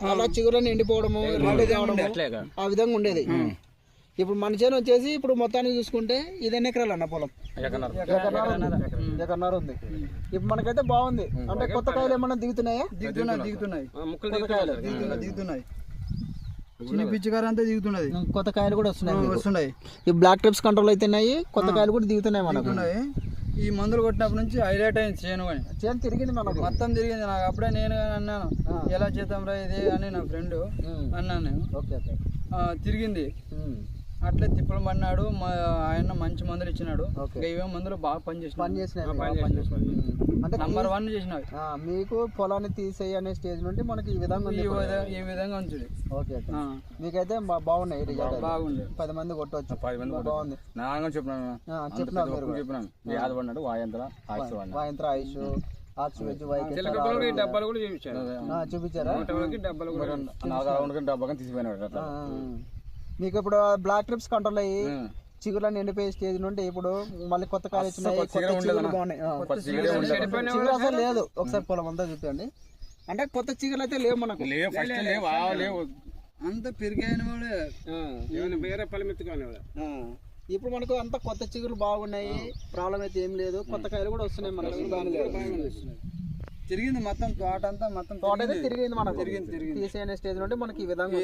అలా చిగురని ఎండిపోవడము ఆ విధంగా ఉండేది. ఇప్పుడు మన చేను వచ్చేసి ఇప్పుడు మొత్తానికి చూసుకుంటే ఇది ఎన్ని ఎకరాలు అన్న పొలం? ఎకరన్నర ఉంది. ఇప్పుడు మనకైతే బాగుంది. అంటే కొత్త కాయలు ఏమన్నా దిగుతున్నాయా? దిగుతున్నాయి. చిన్న పిచ్చికారు అంతా దిగుతున్నది. కొత్త కాయలు కూడా వస్తున్నాయి. ఈ బ్లాక్ ట్రిప్స్ కంట్రోల్ అవుతున్నాయి, కొత్త కాయలు కూడా దిగుతున్నాయి మనకు. ఈ మందులు కొట్టినప్పటి నుంచి హైలైట్ అయింది చేను. కానీ చేను తిరిగింది మనకు, మొత్తం తిరిగింది. నాకు అప్పుడే నేను అన్నాను ఎలా చేద్దాం రా ఇది అని నా ఫ్రెండ్ అన్నాను. తిరిగింది. అట్లే తిప్పలు పడినాడు. ఆయన మంచి మందులు ఇచ్చినాడు. ఇవే మందులు బాగా పనిచేసినాయి. అంటే నంబర్ 1 చేసినావి. మీకు పొలాన్ని తీసేయి అనే స్టేజ్ నుండి మనకి ఈ విధంగా ఉంచుడు. ఓకే, మీకైతే బాగున్నాయి. బాగుంది. 10 మంది కొట్టవచ్చు. బాగుంది. చెప్పినాను వాయంత్ర ఆయుష్ చూపించారా? మీకు ఇప్పుడు బ్లాక్ ట్రిప్స్ కంట్రోల్ అయ్యి చిగురులను ఎండిపోయే స్టేజ్ నుండి ఇప్పుడు మళ్ళీ కొత్త కాయలు వచ్చినాయి. చిగురు అసలు లేదు. ఒకసారి పొలం అంతా చూపండి. అంటే కొత్త చిగురులు అయితే లేవు మనకు. అంత పెరిగాయని ఇప్పుడు మనకు అంత కొత్త చిగురులు బాగున్నాయి. ప్రాబ్లం అయితే ఏం లేదు. కొత్త కాయలు కూడా వస్తున్నాయి మనకు. తిరిగింది మొత్తం తోట అంతా. తోట అయితే తిరిగింది మనకు. తీసే స్టేజ్ నుండి మనకి ఈ విధంగా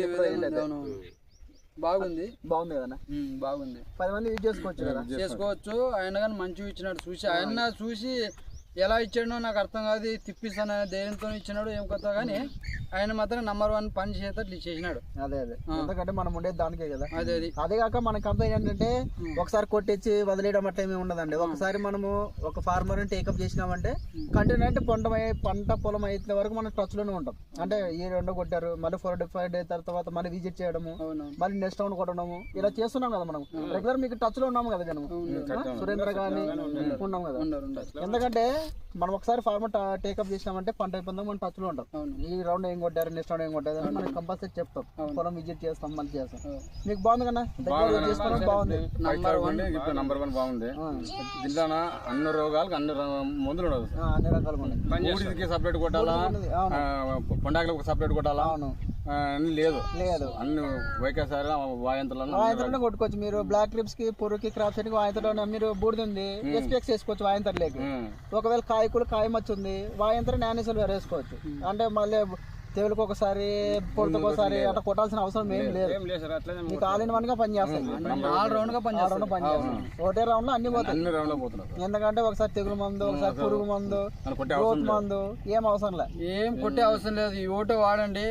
బాగుంది కదా. బాగుంది. 10 మంది యూజ్ చేసుకోవచ్చు. ఆయన కానీ మంచిగా ఇచ్చినాడు. చూసి ఆయన చూసి ఎలా ఇచ్చాడో నాకు అర్థం కాదు. తిప్పిస్తాను ధైర్యంతో ఇచ్చినాడు ఏం కొత్త. కానీ ఆయన మాత్రం నంబర్ 1 పని చేసేటట్లు చేసినాడు. అదే ఎందుకంటే మనం ఉండేది దానికే కదా. అదే కాక మన కంపెనీ ఏంటంటే ఒకసారి కొట్టించి వదిలేయడం అట్లా ఏమి ఉండదండి. ఒకసారి మనము ఒక ఫార్మర్ ని టేకప్ చేసినామంటే కంటిన్యూ అంటే పంట పొలం అయితే వరకు మనం టచ్ లోనే ఉంటాం. అంటే ఈ 2 కొట్టారు, మళ్ళీ 4-5 డేస్ తర్వాత మళ్ళీ విజిట్ చేయడము, మళ్ళీ నెక్స్ట్ రౌండ్ కొట్టడము, ఇలా చేస్తున్నాం కదా మనం. రెగ్యులర్ మీకు టచ్ లో ఉన్నాము కదా జనం. సురేంద్ర గాని ఉన్నాం కదా. ఎందుకంటే మనం ఒకసారి ఫార్మర్ టేకప్ చేసినామంటే పంట అయిపోయిందా మనం టచ్ లో ఉంటాం. ఈ రౌండ్ ఏం కొట్టారు, నెక్స్ట్ రౌండ్ ఏం కొట్టారు అని మనం కంపల్సరీ చెప్తాం. పొలం విజిట్ చేస్తాం, మళ్ళీ చేస్తాం. మీకు బాగుంది కదా, బాగుంది. నంబర్ 1 బాగుంది. జిల్లాన అన్ని రోగాలకు అన్ని మందులు అన్ని రకాలుగా ఉన్నాయి. సపరేట్ కొట్టాలా, పొండాకులకు సపరేట్ కొట్టాలా లేదు. అన్ని వైకేసారి వాయంత్రంలో కొట్టుకోవచ్చు. మీరు బ్లాక్ ట్రిప్స్ కి, పురుగుకి, క్రాప్ సెట్ కి వాయంత్రంలో మీరు బూడిది ఎస్పీఎక్స్ వేసుకోవచ్చు. వాయంత్రలేకి ఒకవేళ కాయ మచ్చ ఉంది, వాయంత్రం నానేసలు వేసుకోవచ్చు. అంటే మళ్ళీ తెగులకు ఒకసారి, పొడతకు ఒకసారి అట్లా కొట్టాల్సిన అవసరం ఏం లేదు. మీకు ఆల్ ఇన్ వన్ గా పనిచేస్తాయి. ఒకటే రౌండ్ లో అన్ని పోతాయి. ఎందుకంటే ఒకసారి తెగులు మందు, ఒకసారి పురుగు మందు, గ్రోత్ మందు ఏం అవసరం లేదు. ఏం కొట్టే అవసరం లేదు. ఈ ఓటో వాడండి.